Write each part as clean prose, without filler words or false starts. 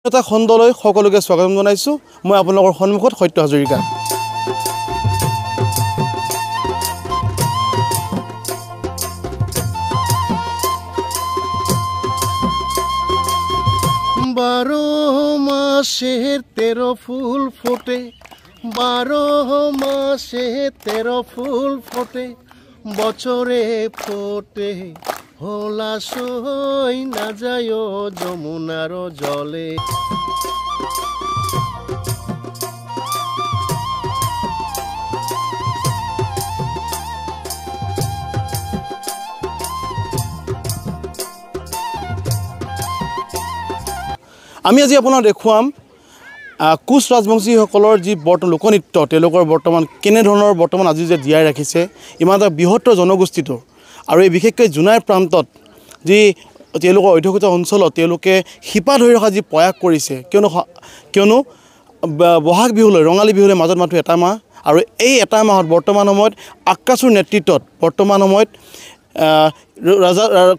এটা খণ্ডলৈ সকলোকে স্বাগতম জনাইছোঁ মই আপোনালোকৰ সন্মুখত সত্য হাজৰিকা बारो मासेर तेरो फूल फोटे 12 मासे तेरो फूल फोटे बचरे फोटे হলাশই না যায় যমুনার জলে আমি আজি আপোনাক দেখুৱাম কোচ ৰাজবংশীসকলৰ যি লোকনৃত্য তেওঁলোকৰ বৰ্তমান কেনে ধৰণৰ বৰ্তমান আজি যে জীয়াই ৰাখিছে ইমান এটা বৃহত্তৰ জনগোষ্ঠীটো আৰু এই বিশেষকৈ জুনাইৰ প্ৰান্তত যি তেওঁলোকৰ অধ্যুষিত অঞ্চলত তেওঁলোকে শিপা ধৰি ৰখা যি প্ৰয়াস কৰিছে কিয়নো বহাগ বিহুলৈ ৰঙালী বিহুলৈ মাজত মাত্ৰ এটা মাহ আৰু এই এটা মাহত বৰ্তমান সময়ত আকাশুৰ নেতৃত্বত বৰ্তমান সময়ত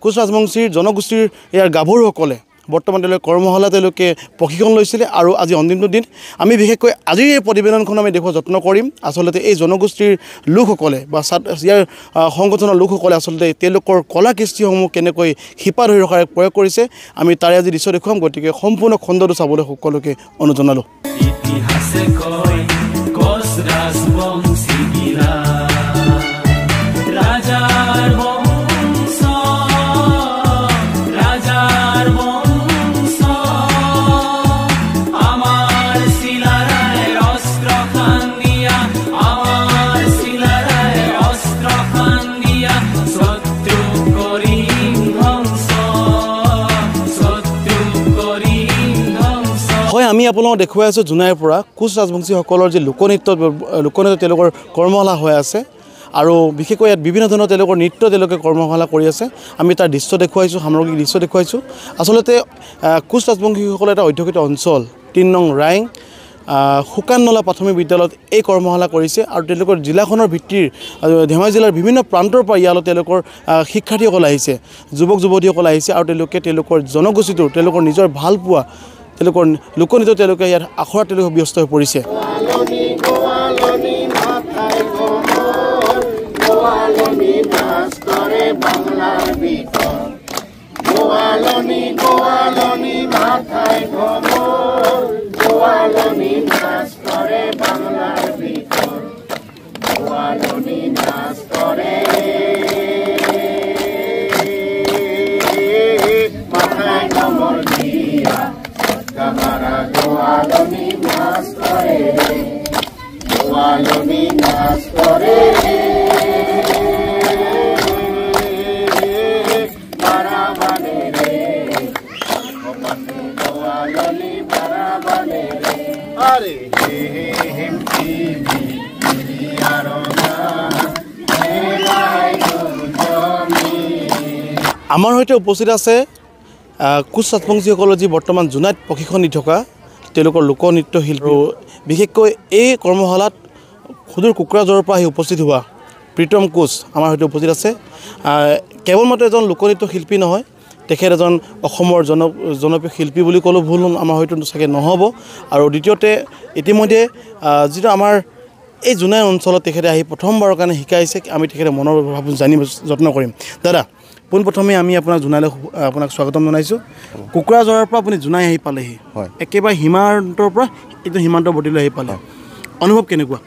কোচ ৰাজবংশীৰ জনগোষ্ঠীৰ ইয়াৰ গাভৰুসকলে বৰ্তমান তেওঁলোকে কৰ্মশালা তেওঁলোকে প্ৰশিক্ষণ লৈছিলে আৰু আজি অন্তিমটো দিন আমি বিশেষকৈ আজিৰ এই প্ৰতিবেদনখন আমি দেখুৱা যত্ন কৰিম আচলতে এই জনগোষ্ঠীৰ লোকসকলে বা ইয়াৰ সংগঠনৰ লোকসকলে আচলতে তেওঁলোকৰ কলা কৃষ্টিসমূহ কেনেকৈ শিপা ধৰি ৰখাৰ প্ৰয়োগ কৰিছে আমি তাৰে আজি দৃশ্য দেখুৱাম গতিকে সম্পূৰ্ণ খণ্ডটো চাবলৈ সকলোকে অনুৰোধ জনালোঁ আমি আপোনালোকক দেখুৱাই আছোঁ জুনাইৰ পৰা কোচ ৰাজবংশীসকলৰ যি লোকনৃত্য তেওঁলোকৰ কৰ্মশালা হৈ আছে আৰু বিশেষকৈ ইয়াত বিভিন্ন ধৰণৰ তেওঁলোকৰ নৃত্য তেওঁলোকে কৰ্মশালা কৰি আছে আমি তাৰ দৃশ্য দেখুৱাইছোঁ সামগ্ৰিক দৃশ্য দেখুৱাইছোঁ আচলতে কোচ ৰাজবংশীসকলৰ এটা অধ্যুষিত অঞ্চল ৩ নং ৰাইং শুকান নলা প্ৰাথমিক বিদ্যালয়ত এই কৰ্মশালা কৰিছে আৰু তেওঁলোকৰ জিলাখনৰ ভিত্তিৰ ধেমাজি জিলাৰ বিভিন্ন প্ৰান্তৰ পৰা ইয়ালৈ তেওঁলোকৰ শিক্ষাৰ্থীসকল আহিছে যুৱক যুৱতীসকল আহিছে আৰু তেওঁলোকৰ জনগোষ্ঠীটোৰ তেওঁলোকৰ নিজৰ ভাল পোৱা তেওঁলোকৰ লোকনৃত্য তেওঁলোকে ইয়াত আখৰাত তেওঁলোকে ব্যস্ত হৈ পৰিছে আমাৰ সৈতে উপস্থিত আছে কোচ ৰাজবংশীসকলৰ যি বৰ্তমান জুনাইত প্ৰশিক্ষণ দি থকা তেওঁলোকৰ লোকনৃত্য শিল্পী বিশেষকৈ এই কৰ্মশালাত সুদূৰ কোকৰাঝাৰৰ পৰা আহি উপস্থিত হোৱা প্ৰীতম কোচ আমাৰ সৈতে উপস্থিত আছে কেৱল মাত্ৰ এজন লোকনৃত্য শিল্পী নহয় তেখেত এজন অসমৰ জনপ্ৰিয় শিল্পী বুলি ক'লেও ভুল আমাৰ হয়তো চাগে নহ'ব আৰু দ্বিতীয়তে ইতিমধ্যে যিটো আমাৰ এই জুনাই অঞ্চলত তেখেতে আহি প্ৰথমবাৰৰ কাৰণে শিকাইছে আমি তেখেতে মনৰ ভাৱ জানিব যত্ন কৰিম দাদা পোনপ্ৰথমে আমি আপোনাক স্বাগতম জনাইছোঁ কোকৰাঝাৰৰ পৰা আপুনি জুনাই আহি পালেহি হয় একেবাৰে সীমান্তৰ পৰা এইটো সীমান্তৱৰ্তীলৈ আহি পালে অনুভৱ কেনেকুৱা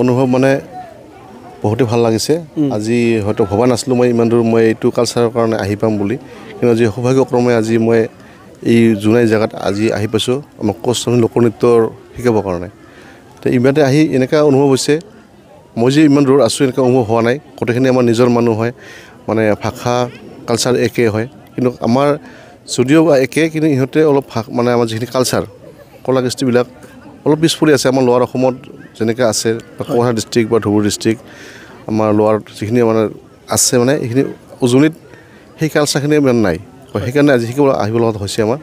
অনুভৱ মানে বহুতে ভাল লাগিছে আজি হয়তো ভবা নাছিলোঁ মই ইমান দূৰ মই এইটো কালচাৰৰ কাৰণে আহি পাম বুলি কিন্তু আজি সৌভাগ্যক্ৰমে আজি মই এই জুনাই জেগাত আজি আহি পাইছোঁ আমাৰ কোচ লোকনৃত্যৰ শিকাবৰ কাৰণে তো ইমানতে আহি এনেকুৱা অনুভৱ হৈছে মই যে ইমান দূৰ আছোঁ এনেকুৱা অনুভৱ হোৱা নাই গোটেইখিনি আমাৰ নিজৰ মানুহ হয় মানে ভাষা কালচাৰ একে হয় কিন্তু আমাৰ যদিও বা একে কিন্তু ইহঁতে অলপ মানে আমাৰ যিখিনি কালচাৰ কলা কৃষ্টিবিলাক অলপ পিছপৰি আছে আমাৰ লোৱাৰ অসমত যেনেকৈ আছে কোকৰাঝাৰ ডিষ্ট্ৰিক্ট বা ধুবুৰী ডিষ্ট্ৰিক্ট আমাৰ লোৱাৰ যিখিনি মানে আছে মানে এইখিনি উজনিত সেই কালচাৰখিনি ইমান নাই সেইকাৰণে আজি আহিব লগা হৈছে আমাৰ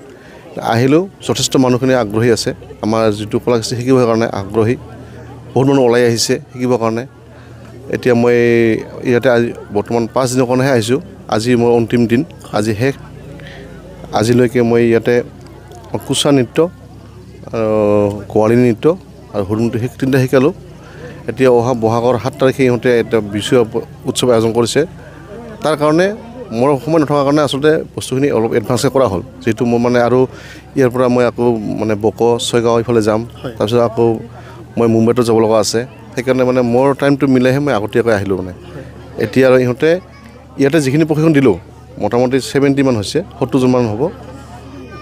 আহিলেও যথেষ্ট মানুহখিনি আগ্ৰহী আছে আমাৰ যিটো কলা কৃষ্টি শিকিবৰ কাৰণে আগ্ৰহী বহুত মানুহ ওলাই আহিছে শিকিবৰ কাৰণে এতিয়া মই ইয়াতে আজি বৰ্তমান 5 দিনৰ কাৰণেহে আহিছোঁ আজি মোৰ অন্তিম দিন আজি শেষ আজিলৈকে মই ইয়াতে কুচা নৃত্য আৰু গোৱালী নৃত্য আৰু হুদুম তিনিটা শিকালোঁ এতিয়া অহা বহাগৰ 7 তাৰিখে ইহঁতে এটা বিহু উৎসৱ আয়োজন কৰিছে তাৰ কাৰণে মোৰ সময় নথকাৰ কাৰণে আচলতে বস্তুখিনি অলপ এডভান্সে কৰা হ'ল যিহেতু মই মানে আৰু ইয়াৰ পৰা মই আকৌ মানে বকো ছয়গাঁও এইফালে যাম তাৰপিছত আকৌ মই মুম্বাইতো যাব লগা আছে সেইকাৰণে মানে মোৰ টাইমটো মিলাইহে মই আগতীয়াকৈ আহিলোঁ মানে এতিয়া আৰু ইহঁতে ইয়াতে যিখিনি প্ৰশিক্ষণ দিলোঁ মোটামুটি 70 মান হৈছে 70 জন মান হ'ব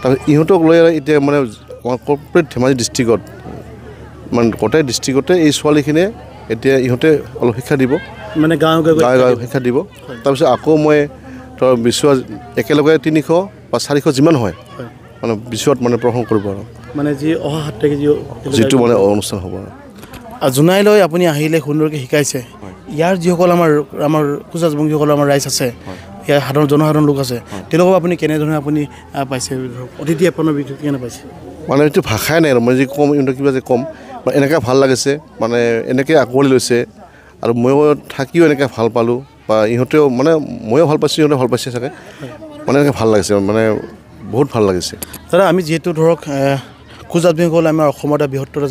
তাৰপিছত ইহঁতক লৈ এতিয়া মানে আমাৰ কৰ্পৰেট ধেমাজি ডিষ্ট্ৰিক্টত মানে গোটেই ডিষ্ট্ৰিক্টতে এই ছোৱালীখিনিয়ে এতিয়া ইহঁতে অলপ শিক্ষা দিব মানে গাঁৱে শিক্ষা দিব তাৰপিছত আকৌ মই ধৰ বিশ্ব একেলগে 300 বা 400 যিমান হয় মানে বিশ্বত মানে প্ৰসংগ কৰিব আৰু মানে যি অহা 7 তাৰিখে যিটো মানে অনুষ্ঠান হ'ব আৰু জোনাইলৈ আপুনি আহিলে সুন্দৰকৈ শিকাইছে ইয়াৰ যিসকল আমাৰ কোচ ৰাজবংশীসকল আমাৰ ৰাইজ আছে ইয়াৰ জনসাধাৰণ লোক আছে তেওঁলোকক আপুনি কেনেধৰণে আপুনি পাইছে অতিথি আপোনাৰ বিধ কেনে পাইছে মানে এইটো ভাষাই নাই আৰু মই যি ক'ম ইহঁতক কিবা যে ক'ম মানে এনেকৈ ভাল লাগিছে মানে এনেকৈ আঁকোৱালি লৈছে আৰু ময়ো থাকিও এনেকৈ ভাল পালোঁ বা ইহঁতেও মানে ময়ো ভাল পাইছোঁ ইহঁতে ভাল পাইছে চাগে মানে এনেকৈ ভাল লাগিছে মানে বহুত ভাল লাগিছে দাদা আমি যিহেতু ধৰক কোচ ৰাজবংশীসকল আমাৰ অসমৰ এটা বৃহত্তৰ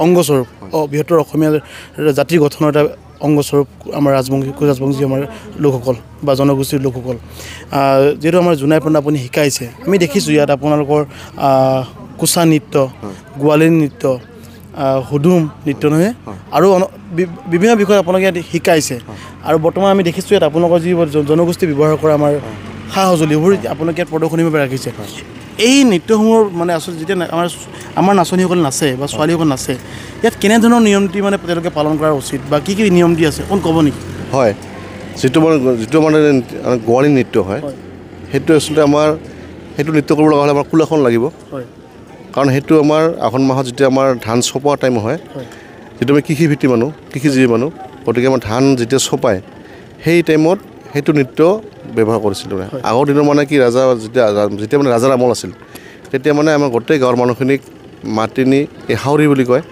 অংগস্বৰূপ বৃহত্তৰ অসমীয়া জাতিৰ গঠনৰ এটা অংগস্বৰূপ আমাৰ কোচ ৰাজবংশী আমাৰ লোকসকল বা জনগোষ্ঠীৰ লোকসকল যিহেতু আমাৰ জোনাই পৰ্ণা আপুনি শিকাইছে আমি দেখিছোঁ ইয়াত আপোনালোকৰ কুচা নৃত্য গোৱালী নৃত্য হুদুম নৃত্য নহয় আৰু বিভিন্ন বিষয়ে আপোনালোকে ইয়াত শিকাইছে আৰু বৰ্তমান আমি দেখিছোঁ ইয়াত আপোনালোকৰ যি জনগোষ্ঠী ব্যৱহাৰ কৰা আমাৰ সা সঁজুলিবোৰ আপোনালোকে ইয়াত প্ৰদৰ্শনীভাৱে ৰাখিছে এই নৃত্যসমূহৰ মানে আচলতে যেতিয়া আমাৰ নাচনীসকল নাচে বা ছোৱালীসকল নাচে ইয়াত কেনেধৰণৰ নিয়ম নীতি মানে তেওঁলোকে পালন কৰা উচিত বা কি নিয়ম নীতি আছে অকণ ক'ব নেকি হয় যিটো মানে গোৱালী নৃত্য হয় সেইটো আচলতে আমাৰ সেইটো নৃত্য কৰিব লগা হ'লে আমাৰ কুলাখন লাগিব কাৰণ সেইটো আমাৰ আঘোণ মাহত যেতিয়া আমাৰ ধান চপোৱা টাইম হয় যিটো আমি কৃষিভিত্তিক মানুহ কৃষিজীৱী মানুহ গতিকে আমাৰ ধান যেতিয়া চপায় সেই টাইমত সেইটো নৃত্য ব্যৱহাৰ কৰিছিলোঁ আগৰ দিনৰ মানে কি যেতিয়া মানে ৰাজাৰ আমল আছিল তেতিয়া মানে আমাৰ গোটেই গাঁৱৰ মানুহখিনিক মাতি নি হাউৰি বুলি কয়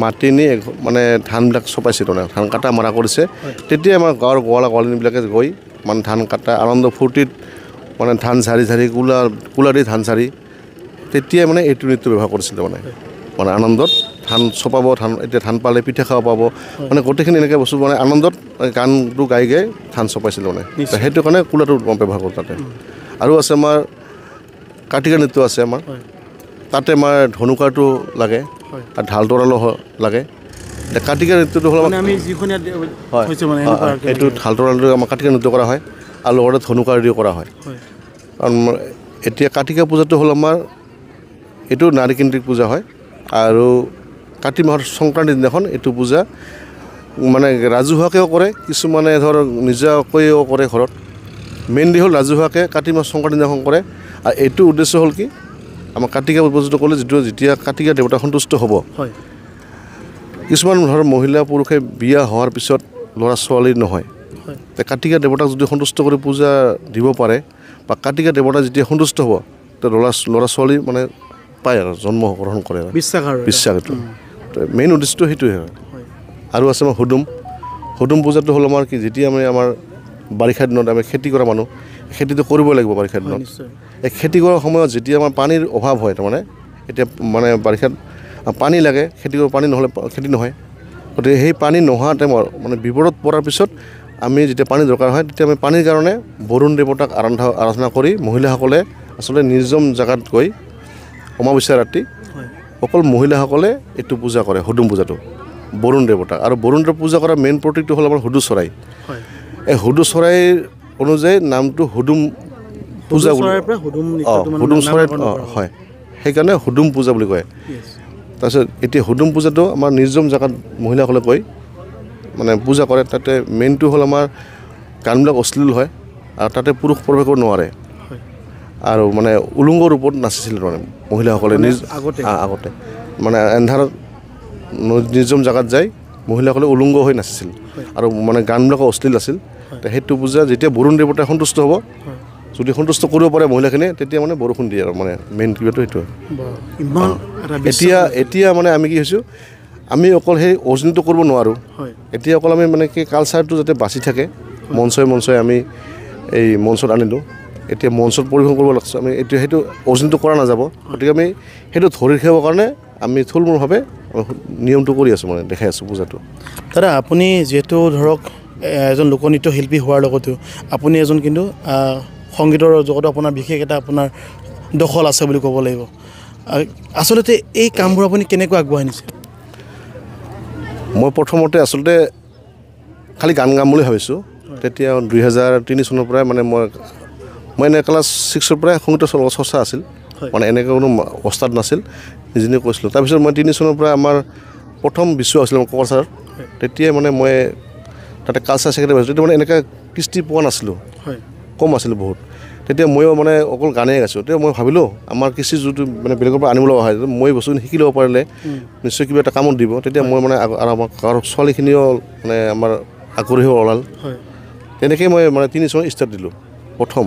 মাতি নি মানে ধানবিলাক চপাইছিলোঁ ধান কাটা মৰা কৰিছে তেতিয়া আমাৰ গাঁৱৰ গোৱালীবিলাকে গৈ মানে ধান কাটা আনন্দ ফূৰ্তিত মানে ধান ঝাৰি কুলা দি ধান ঝাৰি তেতিয়াই মানে এইটো নৃত্য ব্যৱহাৰ কৰিছিলে মানে আনন্দত ধান চপাব এতিয়া ধান পালে পিঠা খাব পাব মানে গোটেইখিনি এনেকৈ বস্তু মানে আনন্দত গানটো গাই ধান চপাইছিলে মানে সেইটো কাৰণে কুলাটো ব্যৱহাৰ কৰোঁ তাতে আৰু আছে আমাৰ কাটিকা নৃত্য আছে আমাৰ তাতে আমাৰ ধনুকাৰটো লাগে আৰু ঢাল তৰালো লাগে এতিয়া কাটিকা নৃত্যটো হ'ল এইটো ঢাল তৰালটো আমাৰ কাটিকা নৃত্য কৰা হয় আৰু লগতে ধনুকাৰ দিও কৰা হয় কাৰণ এতিয়া কাটিকা পূজাটো হ'ল আমাৰ এইটো নাৰীকেন্দ্ৰিক পূজা হয় আৰু কাতি মাহৰ সংক্ৰান্তিৰ দিনাখন এইটো পূজা মানে ৰাজহুৱাকৈও কৰে কিছুমানে ধৰ নিজাকৈও কৰে ঘৰত মেইনলি হ'ল ৰাজহুৱাকৈ কাতি মাহ সংক্ৰান্তিৰ দিনাখন কৰে আৰু এইটো উদ্দেশ্য হ'ল কি আমাৰ কাতিকা পূজাটো ক'লে যেতিয়া কাতিকা দেৱতা সন্তুষ্ট হ'ব কিছুমান ধৰ মহিলা পুৰুষে বিয়া হোৱাৰ পিছত ল'ৰা ছোৱালী নহয় কাতিকা দেৱতাক যদি সন্তুষ্ট কৰি পূজা দিব পাৰে বা কাতিকা দেৱতা যেতিয়া সন্তুষ্ট হ'ব ল'ৰা ছোৱালী মানে পায় আৰু জন্ম গ্ৰহণ কৰে বিশ্বাস এইটো মেইন উদ্দেশ্যটো সেইটোৱে হয় আৰু আছে আমাৰ হুদুম পূজাটো হ'ল আমাৰ কি যেতিয়া মানে আমাৰ বাৰিষা দিনত আমি খেতি কৰা মানুহ খেতিটো কৰিবই লাগিব বাৰিষা দিনত এই খেতি কৰাৰ সময়ত যেতিয়া আমাৰ পানীৰ অভাৱ হয় তাৰমানে এতিয়া মানে বাৰিষাত পানী লাগে খেতি কৰিব পানী নহ'লে খেতি নহয় গতিকে সেই পানী নোহোৱা টাইমত মানে বিপদত পৰাৰ পিছত আমি যেতিয়া পানী দৰকাৰ হয় তেতিয়া আমি পানীৰ কাৰণে বৰুণ দেৱতাক আৰাধনা কৰি মহিলাসকলে আচলতে নিৰ্জন জেগাত গৈ অমাৱস্যা ৰাতি অকল মহিলাসকলে এইটো পূজা কৰে হুদুম পূজাটো বৰুণ দেৱতাক আৰু বৰুণ দেৱতাক পূজা কৰাৰ মেইন প্ৰতীকটো হ'ল আমাৰ হুদু চৰাই এই হুদু চৰাইৰ অনুযায়ী নামটো হুদুম পূজা হুদুম চৰাই হয় সেইকাৰণে হুদুম পূজা বুলি কয় তাৰপিছত এতিয়া হুদুম পূজাটো আমাৰ নিৰ্জন জেগাত মহিলাসকলে গৈ মানে পূজা কৰে তাতে মেইনটো হ'ল আমাৰ গানবিলাক অশ্লীল হয় আৰু তাতে পুৰুষ প্ৰৱেশ কৰিব নোৱাৰে আৰু মানে উলুংগ ৰূপত নাচিছিল মানে মহিলাসকলে আগতে মানে এন্ধাৰত নিৰ্জন জেগাত যাই মহিলাসকলে উলুংগ হৈ নাচিছিল আৰু মানে গানবিলাকো অশ্লীল আছিল সেইটো পূজা যেতিয়া বৰুণ দেৱতাই সন্তুষ্ট হ'ব যদি সন্তুষ্ট কৰিব পাৰে মহিলাখিনিয়ে তেতিয়া মানে বৰষুণ দিয়ে আৰু মানে মেইন কিবাটো সেইটো এতিয়া মানে আমি কি হৈছোঁ আমি অকল সেই অৰিজিনেলটো কৰিব নোৱাৰোঁ এতিয়া অকল আমি মানে কি কালচাৰটো যাতে বাচি থাকে মঞ্চই আমি এই মঞ্চত আনিলোঁ এতিয়া মঞ্চত পৰিৱেশন কৰিব লাগিছে আমি এতিয়া সেইটো অৰিজিনটো কৰা নাযাব গতিকে আমি সেইটো ধৰি ৰাখিবৰ কাৰণে আমি থুলমূলভাৱে নিয়মটো কৰি আছোঁ মানে দেখাই আছোঁ পূজাটো দাদা আপুনি যিহেতু ধৰক এজন লোকনৃত্য শিল্পী হোৱাৰ লগতেও আপুনি এজন কিন্তু সংগীতৰ জগতত আপোনাৰ বিশেষ এটা আপোনাৰ দখল আছে বুলি ক'ব লাগিব আচলতে এই কামবোৰ আপুনি কেনেকৈ আগবঢ়াই নিছে মই প্ৰথমতে আচলতে খালি গান গাম বুলি ভাবিছোঁ তেতিয়া 2003 চনৰ পৰাই মানে মই এনে ক্লাছ 6ৰ পৰাই সংগীতৰ চৰ্চা আছিল মানে এনেকৈ কোনো অৱস্থাত নাছিল নিজে কৈছিলোঁ তাৰপিছত মই 3 চনৰ পৰা আমাৰ প্ৰথম বিশ্ব আছিল কোঁৱৰ ছাৰ তেতিয়াই মানে মই তাতে কালচাৰ ছেক্ৰেটাৰী হৈছিলোঁ তেতিয়া মানে এনেকৈ কৃষ্টি পোৱা নাছিলোঁ কম আছিল বহুত তেতিয়া ময়ো মানে অকল গানেই গাইছোঁ তেতিয়া মই ভাবিলোঁ আমাৰ কৃষি যিটো মানে বেলেগৰ পৰা আনিব লগা হয় মই বস্তুখিনি শিকি ল'ব পাৰিলে নিশ্চয় কিবা এটা কামত দিব তেতিয়া মই মানে আৰু আমাৰ গাঁৱৰ ছোৱালীখিনিও মানে আমাৰ আগ্ৰহী ওলাল তেনেকৈ মই মানে 3 চনত ষ্টাৰ্ট দিলোঁ প্ৰথম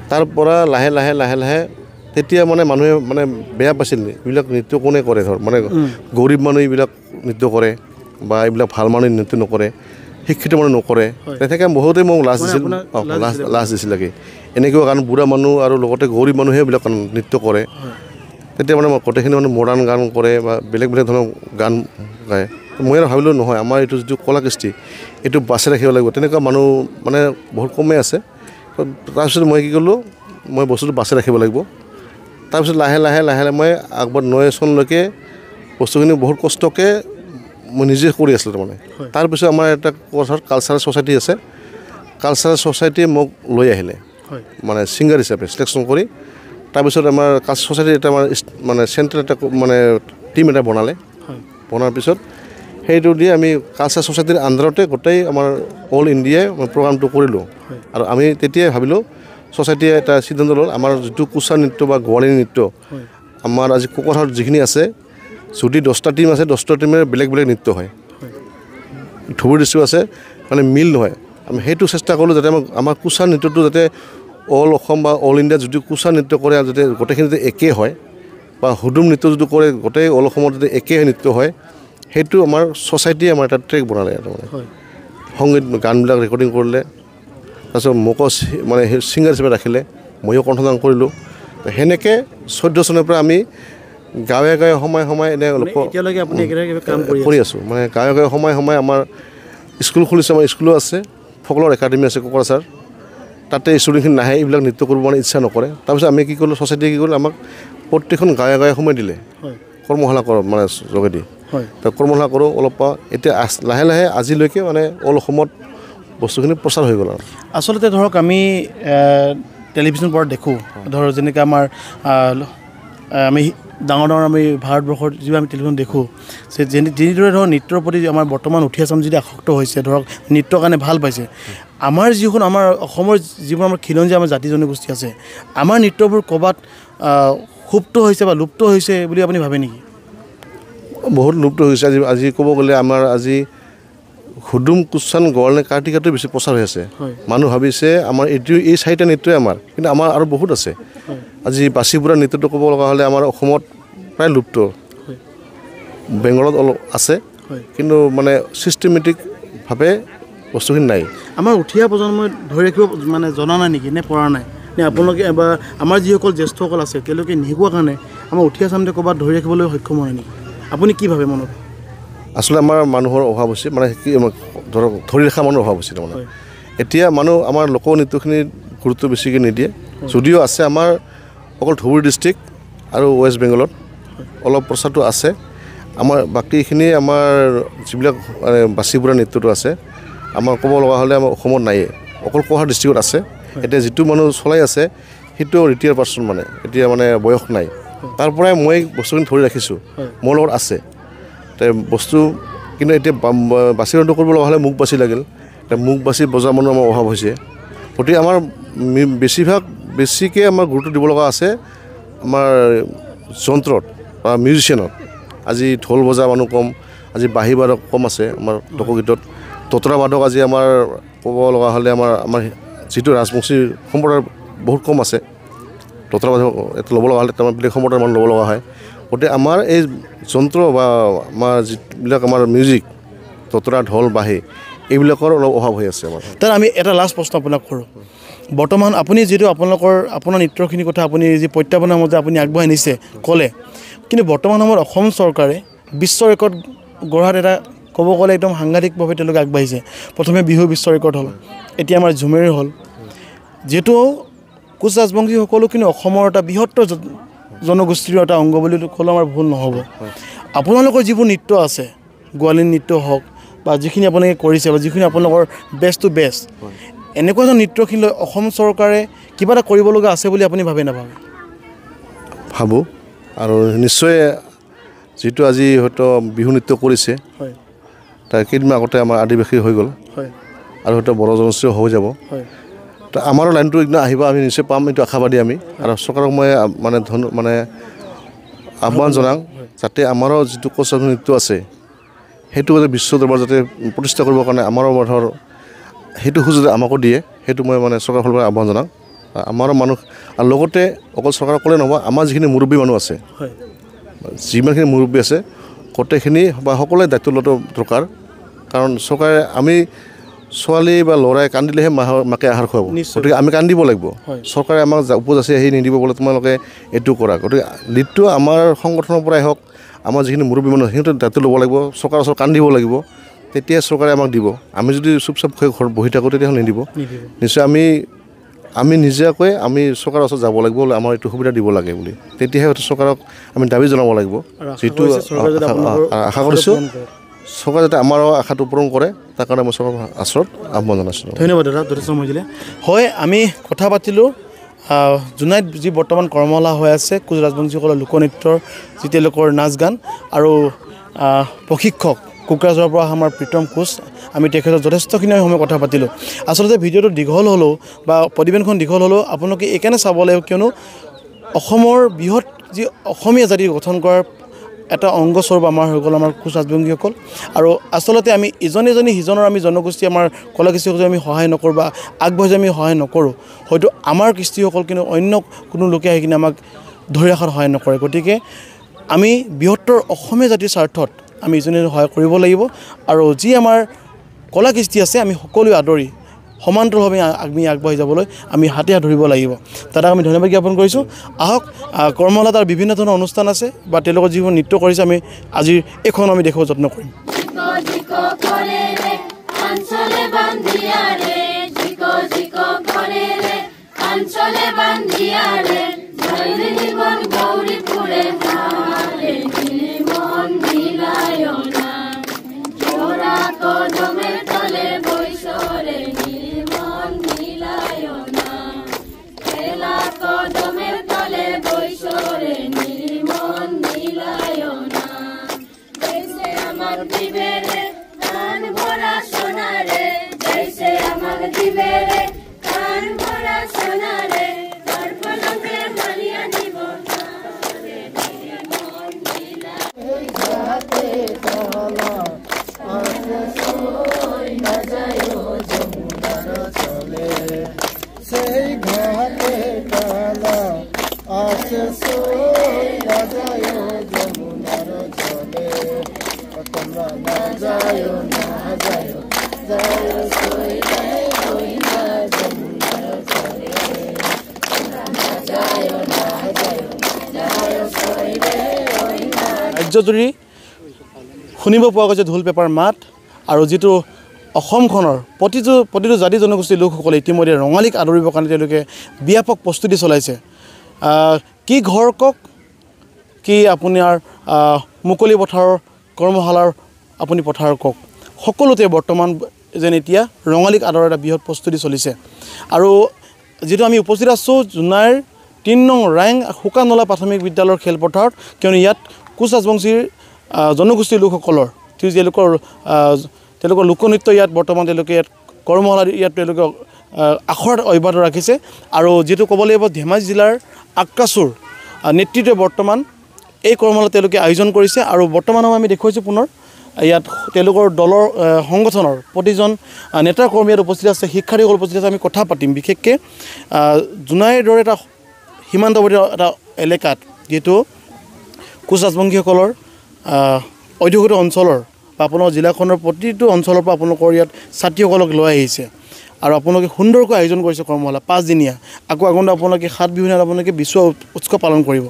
তাৰ পৰা লাহে লাহে তেতিয়া মানে মানুহে মানে বেয়া পাইছিল এইবিলাক নৃত্য কোনে কৰে ধৰ মানে গৰীব মানুহ এইবিলাক নৃত্য কৰে বা এইবিলাক ভাল মানুহে নৃত্য নকৰে শিক্ষিত মানুহ নকৰে তেনেকৈ বহুতেই মোক লাজ দিছিলেগৈ এনেকুৱা কাৰণ বুঢ়া মানুহ আৰু লগতে গৰীব মানুহে এইবিলাক নৃত্য কৰে তেতিয়া মানে গোটেইখিনি মানে মডাৰ্ণ গান কৰে বা বেলেগ ধৰণৰ গান গায় মই আৰু ভাবিলোঁ নহয় আমাৰ এইটো যিটো কলা কৃষ্টি এইটো বাছি ৰাখিব লাগিব তেনেকুৱা মানুহ মানে বহুত কমেই আছে তাৰপিছত মই কি কৰিলোঁ মই বস্তুটো বাছি ৰাখিব লাগিব তাৰপিছত লাহে মই আগবাৰ 9 চনলৈকে বস্তুখিনি বহুত কষ্টকৈ মই নিজে কৰি আছিলোঁ তাৰমানে তাৰপিছত আমাৰ এটা কালচাৰেল ছ'চাইটি আছে কালচাৰেল ছ'চাইটিয়ে মোক লৈ আহিলে মানে ছিংগাৰ হিচাপে চিলেকশ্যন কৰি তাৰপিছত আমাৰ ছ'চাইটিৰ এটা মানে চেণ্ট্ৰেল এটা মানে টিম এটা বনালে বনাৰ পিছত সেইটো দি আমি কালচাৰ ছ'চাইটিৰ আণ্ডাৰতে গোটেই আমাৰ অল ইণ্ডিয়াই প্ৰগ্ৰামটো কৰিলোঁ আৰু আমি তেতিয়াই ভাবিলোঁ ছ'চাইটিয়ে এটা সিদ্ধান্ত ল'ল আমাৰ যিটো কুছা নৃত্য বা গোৱালী নৃত্য আমাৰ আজি কোকৰাঝাৰত যিখিনি আছে যদি 10টা টিম আছে 10টা টিমেৰ বেলেগ নৃত্য হয় ধুবুৰী ডিষ্ট্ৰিক্ট আছে মানে মিল নহয় আমি সেইটো চেষ্টা কৰিলোঁ যাতে আমাৰ কুছা নৃত্যটো যাতে অল অসম বা অল ইণ্ডিয়াত যদি কুছা নৃত্য কৰে যাতে গোটেইখিনি যাতে একেই হয় বা হুদুম নৃত্য যদি কৰে গোটেই অল অসমত যাতে একেই নৃত্য হয় সেইটো আমাৰ ছ'চাইটিয়ে আমাৰ এটা ট্ৰেক বনালে তাৰমানে সংগীত গানবিলাক ৰেকৰ্ডিং কৰিলে তাৰপিছত মোকো মানে ছিংগাৰ হিচাপে ৰাখিলে ময়ো কণ্ঠদান কৰিলোঁ সেনেকৈ 14 চনৰ পৰা আমি গাঁৱে সময়ে এনে এতিয়ালৈকে আপুনি কাম কৰি আছোঁ মানে গাঁৱে সময়ে আমাৰ স্কুল খুলিছে আমাৰ স্কুলো আছে ফকলৰ একাডেমি আছে কোকৰাঝাৰ তাতে ষ্টুডেণ্টখিনি নাহে এইবিলাক নৃত্য কৰিব মানে ইচ্ছা নকৰে তাৰপিছত আমি কি কৰিলোঁ ছ'চাইটিয়ে কি কৰিলোঁ আমাক প্ৰত্যেকখন গাঁৱে সময় দিলে কৰ্মশালা কৰোঁ মানে যোগেদি কৰ্মশালা কৰোঁ অলপ এতিয়া লাহে আজিলৈকে মানে অল অসমত বস্তুখিনি প্ৰচাৰ হৈ গ'ল আৰু আচলতে ধৰক আমি টেলিভিশ্যন পৰা দেখোঁ ধৰক যেনেকৈ আমাৰ আমি ডাঙৰ আমি ভাৰতবৰ্ষৰ যিবোৰ আমি টেলিভিশ্যন দেখোঁ যেনেদৰে ধৰক নৃত্যৰ প্ৰতি আমাৰ বৰ্তমান উঠি আছে যদি আসক্ত হৈছে ধৰক নৃত্যৰ কাৰণে ভাল পাইছে আমাৰ যিখন আমাৰ অসমৰ যিবোৰ আমাৰ খিলঞ্জীয়া আমাৰ জাতি জনগোষ্ঠী আছে আমাৰ নৃত্যবোৰ ক'ৰবাত সুপ্ত হৈছে বা লুপ্ত হৈছে বুলি আপুনি ভাবে নেকি বহুত লুপ্ত হৈছে আজি ক'ব গ'লে আমাৰ আজি হুদুম কুচান গোৱালী কাৰ্তিকাটো বেছি প্ৰচাৰ হৈ আছে মানুহ ভাবিছে আমাৰ এই 4টা নৃত্যই আমাৰ কিন্তু আমাৰ আৰু বহুত আছে আজি বাচিপুৰা নৃত্যটো ক'ব লগা হ'লে আমাৰ অসমত প্ৰায় লুপ্ত বেংগলত অলপ আছে কিন্তু মানে ছিষ্টেমেটিকভাৱে বস্তুখিনি নাই আমাৰ উঠীয়া প্ৰজন্মই ধৰি ৰাখিব মানে জনা নাই নেকি নে পৰা নাই নে আপোনালোকে বা আমাৰ যিসকল জ্যেষ্ঠসকল আছে তেওঁলোকে নিশিকোৱাৰ কাৰণে আমাৰ উঠীয়া চামে ক'ৰবাত ধৰি ৰাখিবলৈ সক্ষম হয় নেকি আপুনি কি ভাবে মনত আচলতে আমাৰ মানুহৰ অভাৱ হৈছে মানে কি ধৰক ধৰি ৰখা মানুহৰ অভাৱ হৈছে তাৰমানে এতিয়া মানুহ আমাৰ লোকনৃত্যখিনি গুৰুত্ব বেছিকৈ নিদিয়ে যদিও আছে আমাৰ অকল ধুবুৰী ডিষ্ট্ৰিক্ট আৰু ৱেষ্ট বেংগলত অলপ প্ৰচাৰটো আছে আমাৰ বাকীখিনি আমাৰ যিবিলাক মানে বাচিপুৰা নৃত্যটো আছে আমাৰ ক'ব লগা হ'লে আমাৰ অসমত নায়েই অকল কোকৰাঝাৰ ডিষ্ট্ৰিক্টত আছে এতিয়া যিটো মানুহ চলাই আছে সেইটো ৰিটায়াৰ পাৰ্চন মানে এতিয়া মানে বয়স নাই তাৰ পৰাই মই বস্তুখিনি ধৰি ৰাখিছোঁ মোৰ লগত আছে বস্তু কিন্তু এতিয়া বাচি ৰন্ধ কৰিব লগা হ'লে মোক বাচি লাগিল এতিয়া মোক বাচি বজা মানুহ আমাৰ অভাৱ হৈছে গতিকে আমাৰ বেছিকৈ আমাৰ গুৰুত্ব দিব লগা আছে আমাৰ যন্ত্ৰত বা মিউজিচিয়ানত আজি ঢোল বজা মানুহ কম আজি বাঁহী বাদক কম আছে আমাৰ লোকগীতত ততৰা বাদক আজি আমাৰ ক'ব লগা হ'লে আমাৰ যিটো ৰাজবংশী সম্প্ৰদায়ৰ বহুত কম আছে ততৰা বাদক এইটো ল'ব লগা হ'লে আমাৰ বেলেগ সম্প্ৰদায়ৰ মানুহ ল'ব লগা হয় গতিকে আমাৰ এই যন্ত্ৰ বা আমাৰ যিবিলাক আমাৰ মিউজিক ততৰা ঢোল বাঁহী এইবিলাকৰ অলপ অভাৱ হৈ আছে আমাৰ তাৰ আমি এটা লাষ্ট প্ৰশ্ন আপোনাক কৰোঁ বৰ্তমান আপুনি যিটো আপোনাৰ নৃত্যখিনিৰ কথা আপুনি যি প্ৰত্যাহ্বানৰ মাজত আপুনি আগবঢ়াই নিছে ক'লে কিন্তু বৰ্তমান সময়ত অসম চৰকাৰে বিশ্ব ৰেকৰ্ড গঢ়াত এটা ক'ব গ'লে একদম সাংঘাতিকভাৱে তেওঁলোকে আগবাঢ়িছে প্ৰথমে বিহু বিশ্ব ৰেকৰ্ড হ'ল এতিয়া আমাৰ ঝুমেৰ হ'ল যিহেতু কোচ ৰাজবংশীসকলো কিন্তু অসমৰ এটা বৃহত্তৰ জনগোষ্ঠীৰ এটা অংগ বুলি ক'লে আমাৰ ভুল নহ'ব আপোনালোকৰ যিবোৰ নৃত্য আছে গোৱালী নৃত্য হওক বা যিখিনি আপোনালোকে কৰিছে বা যিখিনি আপোনালোকৰ বেষ্ট টু বেষ্ট এনেকুৱা এজন নৃত্যখিনি লৈ অসম চৰকাৰে কিবা এটা কৰিব লগা আছে বুলি আপুনি ভাবে নাভাবে ভাবোঁ আৰু নিশ্চয় যিটো আজি হয়তো বিহু নৃত্য কৰিছে হয় তাৰ কেইদিনমান আগতে আমাৰ আদিবাসী হৈ গ'ল হয় আৰু হয়তো বড়ো জনগোষ্ঠীয় হৈ যাব হয় তো আমাৰো লাইনটো একদম আহিব আমি নিশ্চয় পাম এইটো আশাবাদী আমি আৰু চৰকাৰক মই মানে আহ্বান জনাওঁ যাতে আমাৰো যিটো কোচ নৃত্য আছে সেইটো যাতে বিশ্ব দৰবাৰ যাতে প্ৰতিষ্ঠা কৰিবৰ কাৰণে আমাৰো ধৰ সেইটো সুযোগ আমাকো দিয়ে সেইটো মই মানে চৰকাৰৰ ফালৰ পৰা আহ্বান জনাওঁ আমাৰো মানুহ আৰু লগতে অকল চৰকাৰক ক'লে নহ'ব আমাৰ যিখিনি মুৰব্বী মানুহ আছে হয় যিমানখিনি মুৰব্বী আছে গোটেইখিনি বা সকলোৱে দায়িত্ব লোৱাটো দৰকাৰ কাৰণ চৰকাৰে আমি ছোৱালী বা ল'ৰাই কান্দিলেহে মাকে আহাৰ খুৱাব গতিকে আমি কান্দিব লাগিব চৰকাৰে আমাক উপজাচি আহি নিদিব বোলে তোমালোকে এইটো কৰা গতিকে নৃত্য আমাৰ সংগঠনৰ পৰাই হওক আমাৰ যিখিনি মুৰব্বী মানুহ সিহঁতে দায়িত্ব ল'ব লাগিব চৰকাৰৰ ওচৰত কান্দিব লাগিব তেতিয়া চৰকাৰে আমাক দিব আমি যদি চুপচাপ ঘৰত বহি থাকোঁ তেতিয়াহ'লে নিদিব নিশ্চয় আমি নিজাকৈ আমি চৰকাৰৰ ওচৰত যাব লাগিব আমাৰ এইটো সুবিধা দিব লাগে বুলি তেতিয়াহে হয়তো চৰকাৰক আমি দাবী জনাব লাগিব যিটো আশা কৰিছোঁ চৰকাৰে যাতে আমাৰো আশাটো পূৰণ কৰে তাৰ কাৰণে মই চৰকাৰৰ ওচৰত আহ্বান জনাইছোঁ ধন্যবাদ দাদা যথেষ্ট সময় দিলে হয় আমি কথা পাতিলোঁ জোনাইত যি বৰ্তমান কৰ্মশালা হৈ আছে কোচ ৰাজবংশীসকলৰ লোকনৃত্যৰ যি তেওঁলোকৰ নাচ গান আৰু প্ৰশিক্ষক কোকৰাঝাৰৰ পৰা আমাৰ প্ৰীতম কোচ আমি তেখেতৰ যথেষ্টখিনি সময় কথা পাতিলোঁ আচলতে ভিডিঅ'টো দীঘল হ'লেও বা প্ৰতিবেদনখন দীঘল হ'লেও আপোনালোকে এইকাৰণে চাব লাগিব কিয়নো অসমৰ বৃহৎ যি অসমীয়া জাতি গঠন কৰাৰ এটা অংগস্বৰূপ আমাৰ হৈ গ'ল আমাৰ কোচ ৰাজবংশীসকল আৰু আচলতে আমি ইজনে সিজনৰ আমি জনগোষ্ঠী আমাৰ কলা কৃষ্টিসকলে আমি সহায় নকৰোঁ বা আগবাঢ়ি আমি সহায় নকৰোঁ হয়তো আমাৰ কৃষ্টিসকল কিন্তু অন্য কোনো লোকে আহি কিনে আমাক ধৰি ৰখাত সহায় নকৰে গতিকে আমি বৃহত্তৰ অসমীয়া জাতিৰ স্বাৰ্থত আমি ইজনে সহায় কৰিব লাগিব আৰু যি আমাৰ কলা কৃষ্টি আছে আমি সকলোৱে আদৰি সমান্তৰভাৱে আমি আগবাঢ়ি যাবলৈ আমি হাতে হাত ধৰিব লাগিব দাদাক আমি ধন্যবাদ জ্ঞাপন কৰিছোঁ আহক কৰ্মশালা তাৰ বিভিন্ন ধৰণৰ অনুষ্ঠান আছে বা তেওঁলোকৰ যিবোৰ নৃত্য কৰিছে আমি আজিৰ এইখন আমি দেখুৱাব যত্ন কৰিম ৰাজ্যজুৰি শুনিব পোৱা গৈছে ঢোল পেপাৰ মাত আৰু যিটো অসমখনৰ প্ৰতিটো জাতি জনগোষ্ঠীৰ লোকসকলে ইতিমধ্যে ৰঙালীক আদৰিবৰ কাৰণে তেওঁলোকে ব্যাপক প্ৰস্তুতি চলাইছে কি ঘৰ কওক কি আপোনাৰ মুকলি পথাৰৰ কৰ্মশালাৰ আপুনি পথাৰ কওক সকলোতে বৰ্তমান যেন এতিয়া ৰঙালীক আদৰৰ এটা বৃহৎ প্ৰস্তুতি চলিছে আৰু যিটো আমি উপস্থিত আছোঁ জোনাইৰ 3 নং ৰাইং শুকানলা প্ৰাথমিক বিদ্যালয়ৰ খেলপথাৰত কিয়নো ইয়াত কোচ ৰাজবংশীৰ জনগোষ্ঠীৰ লোকসকলৰ তেওঁলোকৰ লোকনৃত্য ইয়াত বৰ্তমান তেওঁলোকে ইয়াত কৰ্মশালা ইয়াত তেওঁলোকে আখৰাত অব্যাহত ৰাখিছে আৰু যিটো ক'ব লাগিব ধেমাজি জিলাৰ আক্কাচুৰ নেতৃত্বে বৰ্তমান এই কৰ্মশালা তেওঁলোকে আয়োজন কৰিছে আৰু বৰ্তমান আমি দেখুৱাইছোঁ পুনৰ ইয়াত তেওঁলোকৰ দলৰ সংগঠনৰ প্ৰতিজন নেতা কৰ্মী ইয়াত উপস্থিত আছে শিক্ষাৰ্থীসকল উপস্থিত আছে আমি কথা পাতিম বিশেষকৈ জোনাইৰ দৰে এটা সীমান্তৱৰ্তী এটা এলেকাত যিহেতু কোচ ৰাজবংশীসকলৰ অধ্যুষিত অঞ্চলৰ বা আপোনাৰ জিলাখনৰ প্ৰতিটো অঞ্চলৰ পৰা আপোনালোকৰ ইয়াত ছাত্ৰীসকলক লৈ আহিছে আৰু আপোনালোকে সুন্দৰকৈ আয়োজন কৰিছে কৰ্মশালা 5 দিনীয়া আকৌ আগন্তুক আপোনালোকে 7 বিহুত আপোনালোকে বিশ্ব উৎসৱ পালন কৰিব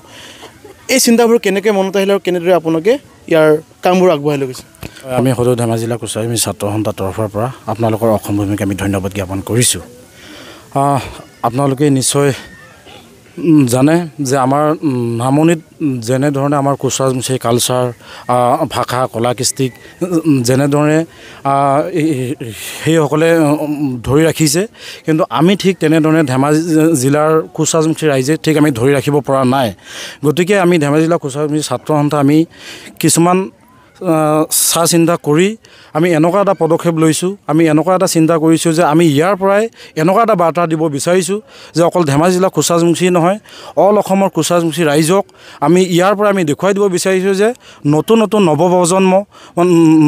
এই চিন্তাবোৰ কেনেকৈ মনত আহিলে আৰু কেনেদৰে আপোনালোকে ইয়াৰ কামবোৰ আগবঢ়াই লৈ গৈছে আমি সদৌ ধেমাজি জিলা কোচাৰী ছাত্ৰ সন্থাৰ তৰফৰ পৰা আপোনালোকৰ অসম ভূমিক আমি ধন্যবাদ জ্ঞাপন কৰিছোঁ আপোনালোকে নিশ্চয় জানে যে আমাৰ নামনিত যেনেধৰণে আমাৰ কোচ ৰাজবংশী কালচাৰ ভাষা কলা কৃষ্টিক যেনেধৰণে সেইসকলে ধৰি ৰাখিছে কিন্তু আমি ঠিক তেনেধৰণে ধেমাজি জিলাৰ কোচ ৰাজবংশী ৰাইজে ঠিক আমি ধৰি ৰাখিব পৰা নাই গতিকে আমি ধেমাজি জিলা কোচ ৰাজবংশী ছাত্ৰ সন্থা আমি কিছুমান চা চিন্তা কৰি আমি এনেকুৱা এটা পদক্ষেপ লৈছোঁ আমি এনেকুৱা এটা চিন্তা কৰিছোঁ যে আমি ইয়াৰ পৰাই এনেকুৱা এটা বাৰ্তা দিব বিচাৰিছোঁ যে অকল ধেমাজি জিলা কোচ ৰাজবংশী নহয় অল অসমৰ কোচ ৰাজবংশী ৰাইজক আমি ইয়াৰ পৰা আমি দেখুৱাই দিব বিচাৰিছোঁ যে নতুন নতুন নৱপ্ৰজন্ম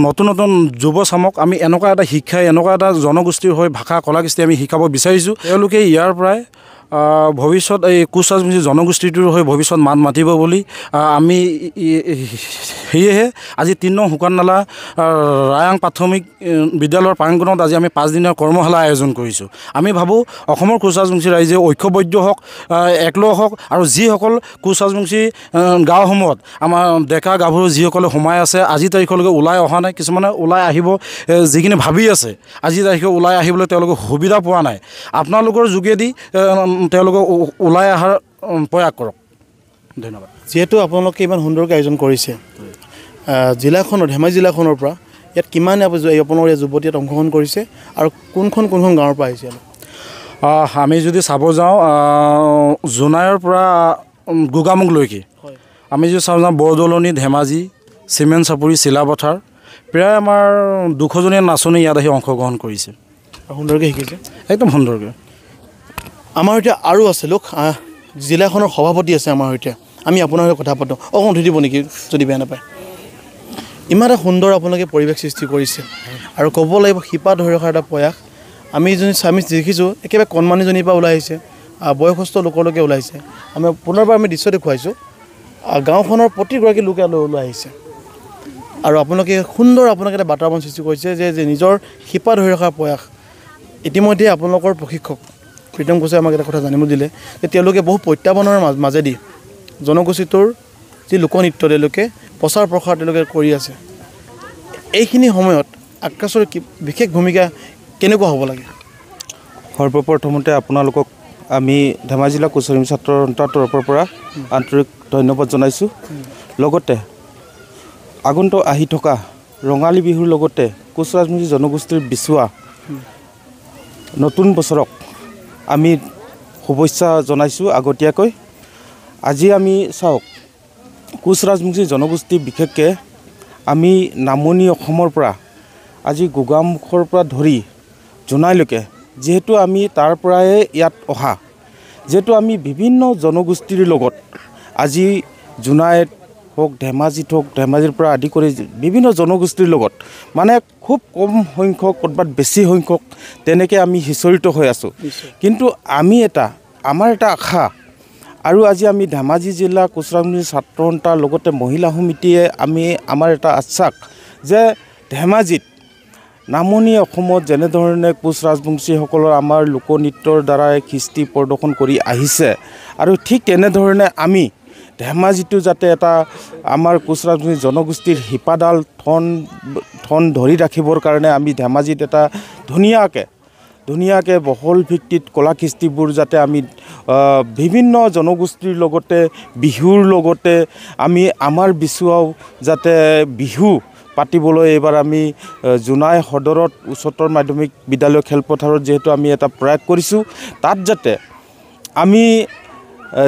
নতুন নতুন যুৱ চামক আমি এনেকুৱা এটা শিক্ষাই এনেকুৱা এটা জনগোষ্ঠীৰ হৈ ভাষা কলা কৃষ্টি আমি শিকাব বিচাৰিছোঁ তেওঁলোকে ইয়াৰ পৰাই ভৱিষ্যত এই কোচ ৰাজবংশী জনগোষ্ঠীটোৰ হৈ ভৱিষ্যত মাত মাতিব বুলি আমি সেয়েহে আজি 3 নং শুকান নালা ৰায়াং প্ৰাথমিক বিদ্যালয়ৰ প্ৰাংগণত আজি আমি 5 দিনীয়া কৰ্মশালা আয়োজন কৰিছোঁ আমি ভাবোঁ অসমৰ কোচ ৰাজবংশী ৰাইজে ঐক্যবদ্ধ হওক একলগ হওক আৰু যিসকল কোচ ৰাজবংশী গাঁওসমূহত আমাৰ ডেকা গাভৰু যিসকলে সোমাই আছে আজি তাৰিখলৈকে ওলাই অহা নাই কিছুমানে ওলাই আহিব যিখিনি ভাবি আছে আজি তাৰিখে ওলাই আহিবলৈ তেওঁলোকে সুবিধা পোৱা নাই আপোনালোকৰ যোগেদি তেওঁলোকে ওলাই অহাৰ প্ৰয়াস কৰক ধন্যবাদ যিহেতু আপোনালোকে ইমান সুন্দৰকৈ আয়োজন কৰিছে জিলাখনৰ ধেমাজি জিলাখনৰ পৰা ইয়াত কিমান আপোনালোকৰ যুৱতী ইয়াত অংশগ্ৰহণ কৰিছে আৰু কোনখন গাঁৱৰ পৰা আহিছে আমি যদি চাব যাওঁ জোনাইৰ পৰা গোগামুখলৈকে আমি যদি চাব যাওঁ বৰদলনি ধেমাজি চিমেণ্ট চাপৰি চিলাপথাৰ প্ৰায় আমাৰ 200জনীয়া নাচনী ইয়াত আহি অংশগ্ৰহণ কৰিছে সুন্দৰকৈ শিকিছে একদম সুন্দৰকৈ আমাৰ সৈতে আৰু আছে লোক জিলাখনৰ সভাপতি আছে আমাৰ সৈতে আমি আপোনাৰ সৈতে কথা পাতোঁ অকণ উঠি দিব নেকি যদি বেয়া নাপায় ইমান এটা সুন্দৰ আপোনালোকে পৰিৱেশ সৃষ্টি কৰিছে আৰু ক'ব লাগিব শিপা ধৰি ৰখাৰ এটা প্ৰয়াস আমি দেখিছোঁ একেবাৰে কণমানিজনীৰ পৰা ওলাই আহিছে বয়সস্থ লোকলৈকে ওলাইছে আমি পুনৰবাৰ আমি দৃশ্য দেখুৱাইছোঁ গাঁওখনৰ প্ৰতিগৰাকী লোকে ওলাই আহিছে আৰু আপোনালোকে সুন্দৰ আপোনালোকে এটা বাতাবৰণ সৃষ্টি কৰিছে যে নিজৰ শিপা ধৰি ৰখাৰ প্ৰয়াস ইতিমধ্যে আপোনালোকৰ প্ৰশিক্ষক প্ৰীতম কোচে আমাক এটা কথা জানিব দিলে যে তেওঁলোকে বহু প্ৰত্যাহ্বানৰ মাজেদি জনগোষ্ঠীটোৰ যি লোকনৃত্য তেওঁলোকে প্ৰচাৰ প্ৰসাৰ তেওঁলোকে কৰি আছে এইখিনি সময়ত আকাশৰ বিশেষ ভূমিকা কেনেকুৱা হ'ব লাগে সৰ্বপ্ৰথমতে আপোনালোকক আমি ধেমাজি জিলা কোচ ৰাজবংশী ছাত্ৰ সন্থাৰ তৰফৰ পৰা আন্তৰিক ধন্যবাদ জনাইছোঁ লগতে আগন্তুক আহি থকা ৰঙালী বিহুৰ লগতে কোচ ৰাজবংশী জনগোষ্ঠীৰ বিচুৱা নতুন বছৰক আমি শুভেচ্ছা জনাইছোঁ আগতীয়াকৈ আজি আমি চাওক কোচ ৰাজবংশী জনগোষ্ঠী বিশেষকৈ আমি নামনি অসমৰ পৰা আজি গোগামুখৰ পৰা ধৰি জোনাইলৈকে যিহেতু আমি তাৰ পৰাই ইয়াত অহা যিহেতু আমি বিভিন্ন জনগোষ্ঠীৰ লগত আজি জোনাইত হওক ধেমাজিত হওক ধেমাজিৰ পৰা আদি কৰি বিভিন্ন জনগোষ্ঠীৰ লগত মানে খুব কম সংখ্যক ক'ৰবাত বেছি সংখ্যক তেনেকৈ আমি সিঁচৰিত হৈ আছোঁ কিন্তু আমাৰ এটা আশা আৰু আজি আমি ধেমাজি জিলা কোচ ৰাজবংশী ছাত্ৰ সন্থাৰ লগতে মহিলা সমিতিয়ে আমাৰ এটা আশ্বাস যে ধেমাজিত নামনি অসমত যেনেধৰণে কোচ ৰাজবংশীসকলৰ আমাৰ লোকনৃত্যৰ দ্বাৰাই কৃষ্টি প্ৰদৰ্শন কৰি আহিছে আৰু ঠিক তেনেধৰণে আমি ধেমাজিটো যাতে এটা আমাৰ কোচ ৰাজবংশী জনগোষ্ঠীৰ শিপাডাল ঠন ধৰি ৰাখিবৰ কাৰণে আমি ধেমাজিত এটা ধুনীয়াকৈ বহল ভিত্তিত কলা কৃষ্টিবোৰ যাতে আমি বিভিন্ন জনগোষ্ঠীৰ লগতে বিহুৰ লগতে আমি আমাৰ বিচুৱাও যাতে বিহু পাতিবলৈ এইবাৰ আমি জোনাই সদৰত উচ্চতৰ মাধ্যমিক বিদ্যালয় খেলপথাৰত যিহেতু আমি এটা প্ৰয়াস কৰিছোঁ তাত যাতে আমি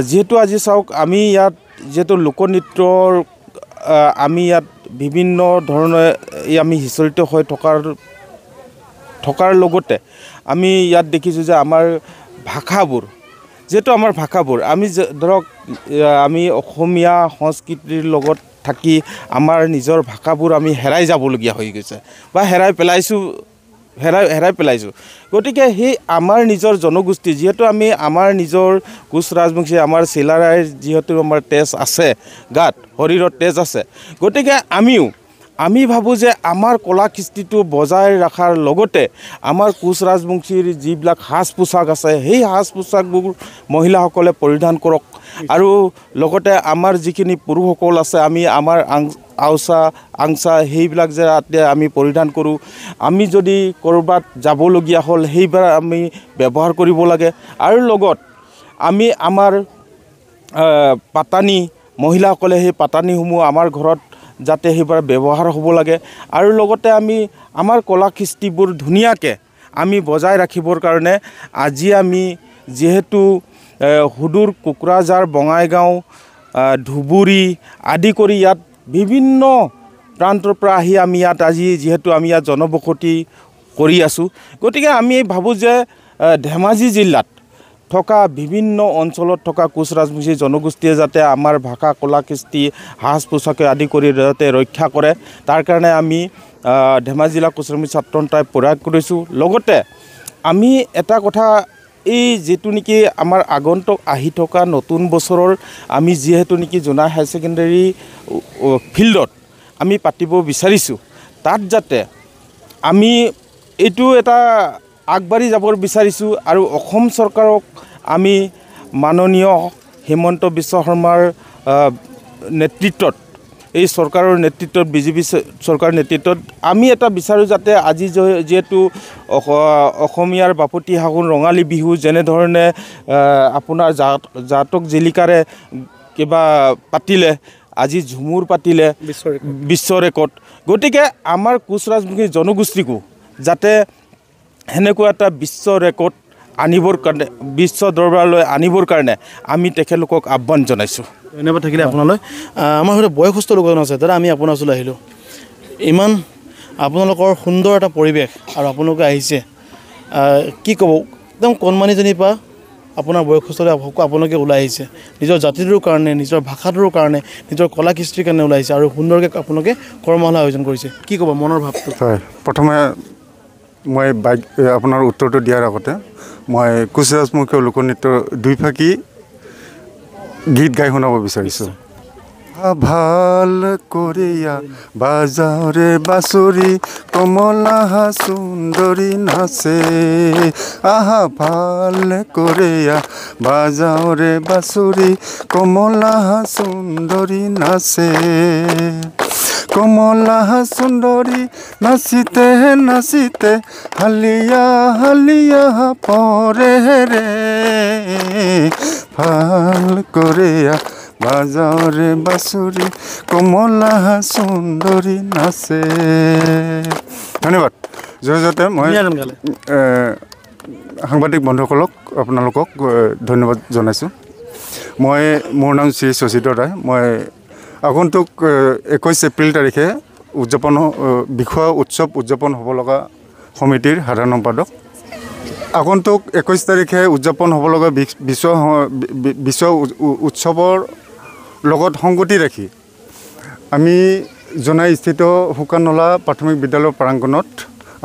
যিহেতু আজি চাওক আমি ইয়াত যিহেতু লোকনৃত্যৰ আমি ইয়াত বিভিন্ন ধৰণে আমি সিঁচৰিত হৈ থকাৰ লগতে আমি ইয়াত দেখিছোঁ যে আমাৰ ভাষাবোৰ যিহেতু আমাৰ ভাষাবোৰ আমি ধৰক আমি অসমীয়া সংস্কৃতিৰ লগত থাকি আমাৰ নিজৰ ভাষাবোৰ আমি হেৰাই যাবলগীয়া হৈ গৈছে বা হেৰাই পেলাইছোঁ গতিকে সেই আমাৰ নিজৰ জনগোষ্ঠী যিহেতু আমি আমাৰ নিজৰ কোচ ৰাজবংশী আমাৰ চিলাৰাইৰ যিহেতু আমাৰ তেজ আছে গাত শৰীৰত তেজ আছে গতিকে আমিও আমি ভাবোঁ যে আমাৰ কলা কৃষ্টিটো বজাই ৰখাৰ লগতে আমাৰ কোচ ৰাজবংশীৰ যিবিলাক সাজ পোছাক আছে সেই সাজ পোছাকবোৰ মহিলাসকলে পৰিধান কৰক আৰু লগতে আমাৰ যিখিনি পুৰুষসকল আছে আমি আমাৰ আওচা আংচা সেইবিলাক যে আমি পৰিধান কৰোঁ আমি যদি ক'ৰবাত যাবলগীয়া হ'ল সেইবোৰ আমি ব্যৱহাৰ কৰিব লাগে আৰু লগত আমি আমাৰ পাতানি মহিলাসকলে সেই পাতানিসমূহ আমাৰ ঘৰত যাতে সেইবোৰ ব্যৱহাৰ হ'ব লাগে আৰু লগতে আমি আমাৰ কলা কৃষ্টিবোৰ ধুনীয়াকৈ আমি বজাই ৰাখিবৰ কাৰণে আজি আমি যিহেতু হুদুৰ কোকৰাঝাৰ বঙাইগাঁও ধুবুৰী আদি কৰি ইয়াত বিভিন্ন প্ৰান্তৰ পৰা আহি আমি ইয়াত আজি যিহেতু আমি ইয়াত জনবসতি কৰি আছোঁ গতিকে আমি ভাবোঁ যে ধেমাজি জিলাত থকা বিভিন্ন অঞ্চলত থকা কোচ ৰাজবংশী জনগোষ্ঠীয়ে যাতে আমাৰ ভাষা কলা কৃষ্টি সাজ পোছাকে আদি কৰি যাতে ৰক্ষা কৰে তাৰ কাৰণে আমি ধেমাজি জিলা কোচ ৰাজবংশী ছাত্ৰ সন্থাই প্ৰয়াস কৰিছোঁ লগতে আমি এটা কথা এই যেটো নেকি আমাৰ আগন্তুক আহি থকা নতুন বছৰৰ আমি যিহেতু নেকি জোনাই হাই ছেকেণ্ডাৰী ফিল্ডত আমি পাতিব বিচাৰিছোঁ তাত যাতে আমি এইটো এটা আগবাঢ়ি যাবৰ বিচাৰিছোঁ আৰু অসম চৰকাৰক আমি মাননীয় হিমন্ত বিশ্ব শৰ্মাৰ নেতৃত্বত এই চৰকাৰৰ নেতৃত্বত বিজেপি চৰকাৰৰ নেতৃত্বত আমি এটা বিচাৰোঁ যাতে আজি যিহেতু অসমীয়াৰ বাপতি সাহোন ৰঙালী বিহু যেনেধৰণে আপোনাৰ জাতক জিলিকাৰে কিবা পাতিলে আজি ঝুমুৰ পাতিলে বিশ্ব ৰেকৰ্ড গতিকে আমাৰ কোচ ৰাজবংশী জনগোষ্ঠীকো যাতে সেনেকুৱা এটা বিশ্ব ৰেকৰ্ড আনিবৰ কাৰণে বিশ্ব দৰবাৰলৈ আনিবৰ কাৰণে আমি তেখেতলোকক আহ্বান জনাইছোঁ ধন্যবাদ থাকিলে আপোনালৈ আমাৰ সৈতে বয়সস্থ লোকজন আছে দাদা আমি আপোনাৰ ওচৰলৈ আহিলোঁ ইমান আপোনালোকৰ সুন্দৰ এটা পৰিৱেশ আৰু আপোনালোকে আহিছে কি ক'ব একদম কণমানিজনীৰ পৰা আপোনাৰ বয়সস্থলৈ আপোনালোকে ওলাই আহিছে নিজৰ জাতিটোৰ কাৰণে নিজৰ ভাষাটোৰ কাৰণে নিজৰ কলা কৃষ্টিৰ কাৰণে ওলাই আহিছে আৰু সুন্দৰকৈ আপোনালোকে কৰ্মশালা আয়োজন কৰিছে কি ক'ব মনৰ ভাৱটো হয় প্ৰথমে মই আপোনাৰ উত্তৰটো দিয়াৰ আগতে মই কোচ ৰাজবংশীয় লোকনৃত্যৰ দুইফাকি গীত গাই শুনাব বিচাৰিছোঁ ভাল কৰিয়া বাজাৰে বাছৰি কমলা সুন্দৰী নাচে আহা ভাল কৰিয়া বাজাৰে বাছৰি কমলা সুন্দৰী নাচে কমলা সুন্দৰী নাচিতে নাচিতে হালিয়া হালিয়া পৰে ৰে ভাল কৰিয়া বাজাৰে বাছুৰি কমলা সুন্দৰী নাচে ধন্যবাদ জয়তে মই সাংবাদিক বন্ধুসকলক আপোনালোকক ধন্যবাদ জনাইছোঁ মই মোৰ নাম শ্ৰী শশীধৰ ৰায় মই আগন্তুক 21 এপ্ৰিল তাৰিখে বিষুৱা উৎসৱ উদযাপন হ'ব লগা সমিতিৰ সাধাৰণ সম্পাদক আগন্তুক 21 তাৰিখে উদযাপন হ'ব লগা বিশ্ব উৎসৱৰ লগত সংগতি ৰাখি আমি জোনাইস্থিত শুকানলা প্ৰাথমিক বিদ্যালয়ৰ প্ৰাংগণত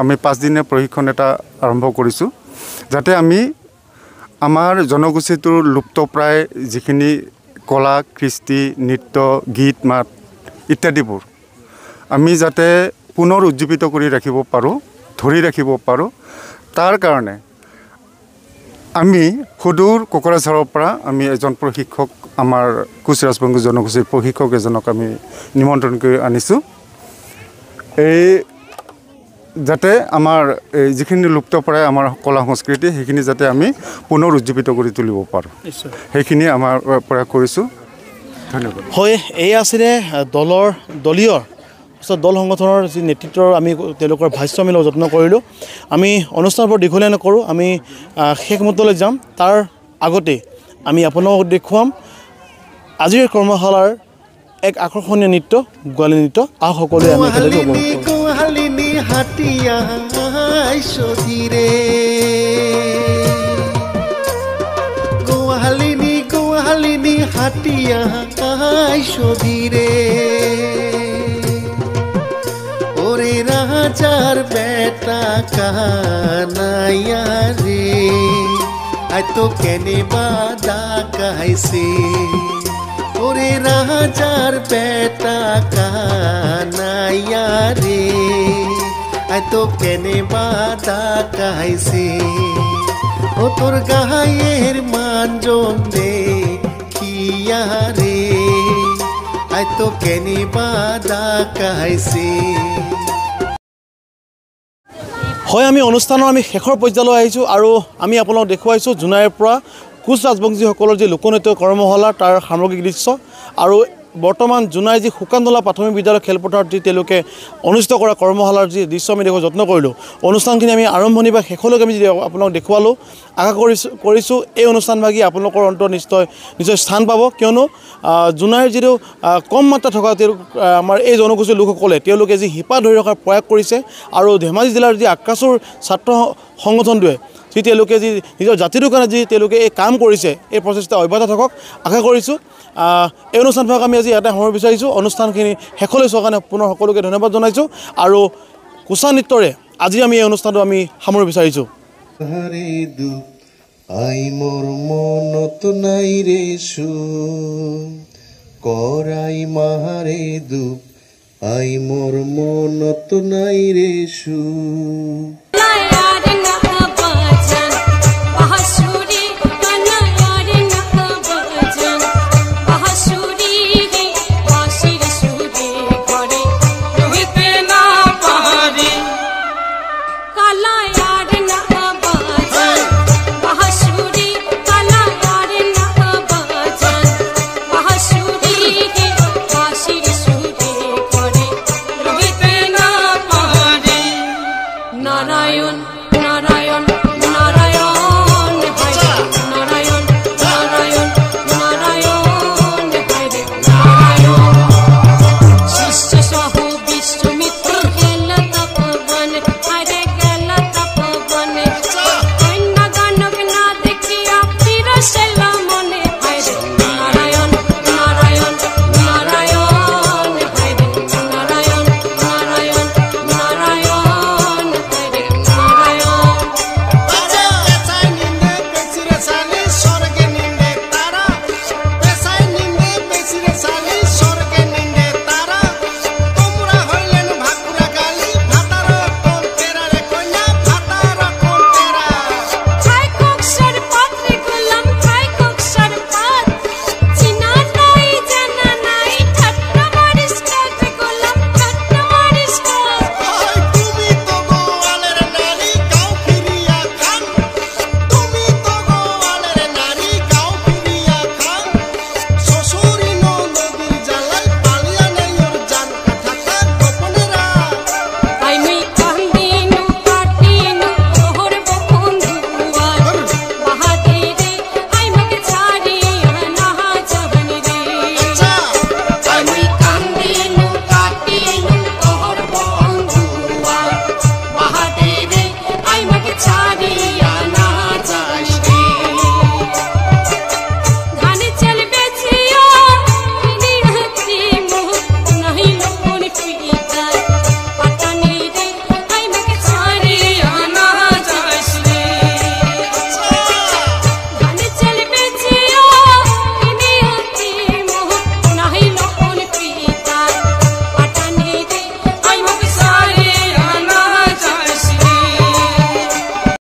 আমি 5 দিনীয়া প্ৰশিক্ষণ এটা আৰম্ভ কৰিছোঁ যাতে আমি আমাৰ জনগোষ্ঠীটোৰ লুপ্তপ্ৰায় যিখিনি কলা কৃষ্টি নৃত্য গীত মাত ইত্যাদিবোৰ আমি যাতে পুনৰ উজ্জীৱিত কৰি ৰাখিব পাৰোঁ ধৰি ৰাখিব পাৰোঁ তাৰ কাৰণে আমি সুদূৰ কোকৰাঝাৰৰ পৰা আমি এজন প্ৰশিক্ষক আমাৰ কোচ ৰাজবংশী জনগোষ্ঠীৰ প্ৰশিক্ষক এজনক আমি নিমন্ত্ৰণ কৰি আনিছোঁ এই যাতে আমাৰ যিখিনি লুপ্তপ্ৰায় আমাৰ কলা সংস্কৃতি সেইখিনি যাতে আমি পুনৰ উজ্জীৱিত কৰি তুলিব পাৰোঁ সেইখিনি আমাৰ প্ৰয়াস কৰিছোঁ ধন্যবাদ হয় এই আছিলে দলীয় দল সংগঠনৰ যি নেতৃত্বৰ আমি তেওঁলোকৰ ভাষ্য আমি যত্ন কৰিলোঁ আমি অনুষ্ঠানবোৰ দীঘলীয়া নকৰোঁ আমি শেষ মুহূৰ্তলৈ যাম তাৰ আগতে আমি আপোনালোকক দেখুৱাম আজিৰ কৰ্মশালাৰ এক আকৰ্ষণীয় নৃত্য গোৱালী নৃত্য আহ সকলোৱে আমি একেলগে ওরে রাজার বেটা কানাইয়া রে আই তো কেনে বাদা কাইছে ওরে রাজার বেটা কানাইয়া আইয়া রে আইতো কেনেবা ডাকাইছে ও তোর গায়ের মানজন রে খিয়া রে আইতো কেনেবা ডাকাইছে হয় আমি অনুষ্ঠানৰ আমি শেষৰ পৰ্যায়লৈ আহিছোঁ আৰু আমি আপোনালোকক দেখুৱাইছোঁ জোনাইৰ পৰা কোচ ৰাজবংশীসকলৰ যি লোকনৃত্য কৰ্মশালা তাৰ সামগ্ৰিক দৃশ্য আৰু বৰ্তমান জোনাই যি শুকানতলা প্ৰাথমিক বিদ্যালয় খেলপথাৰত যি তেওঁলোকে অনুষ্ঠিত কৰা কৰ্মশালাৰ যি দৃশ্য আমি দেখুৱাব যত্ন কৰিলোঁ অনুষ্ঠানখিনি আমি আৰম্ভণি বা শেষলৈকে আমি আপোনালোকক দেখুৱালোঁ আশা কৰিছোঁ এই অনুষ্ঠানভাগি আপোনালোকৰ অন্তৰত নিশ্চয় স্থান পাব কিয়নো জোনাইৰ যিটো কম মাত্ৰা থকা আমাৰ এই জনগোষ্ঠীৰ লোকসকলে তেওঁলোকে যি শিপা ধৰি ৰখাৰ প্ৰয়াস কৰিছে আৰু ধেমাজি জিলাৰ যি আকাশৰ ছাত্ৰ সংগঠনটোৱে যি তেওঁলোকে যি নিজৰ জাতিটোৰ কাৰণে যি তেওঁলোকে এই কাম কৰিছে এই প্ৰচেষ্টা অব্যাহত থাকক আশা কৰিছোঁ এই অনুষ্ঠানভাগ আমি আজি ইয়াতে সামৰিব বিচাৰিছোঁ অনুষ্ঠানখিনি শেষলৈ চোৱাৰ কাৰণে পুনৰ সকলোকে ধন্যবাদ জনাইছোঁ আৰু কোচা নৃত্যৰে আজি আমি এই অনুষ্ঠানটো আমি সামৰিব বিচাৰিছোঁ আই মোৰ মনত নাই ৰে সু কৰাই মাহাৰে দুপ আই মোৰ মনত নাই ৰে সু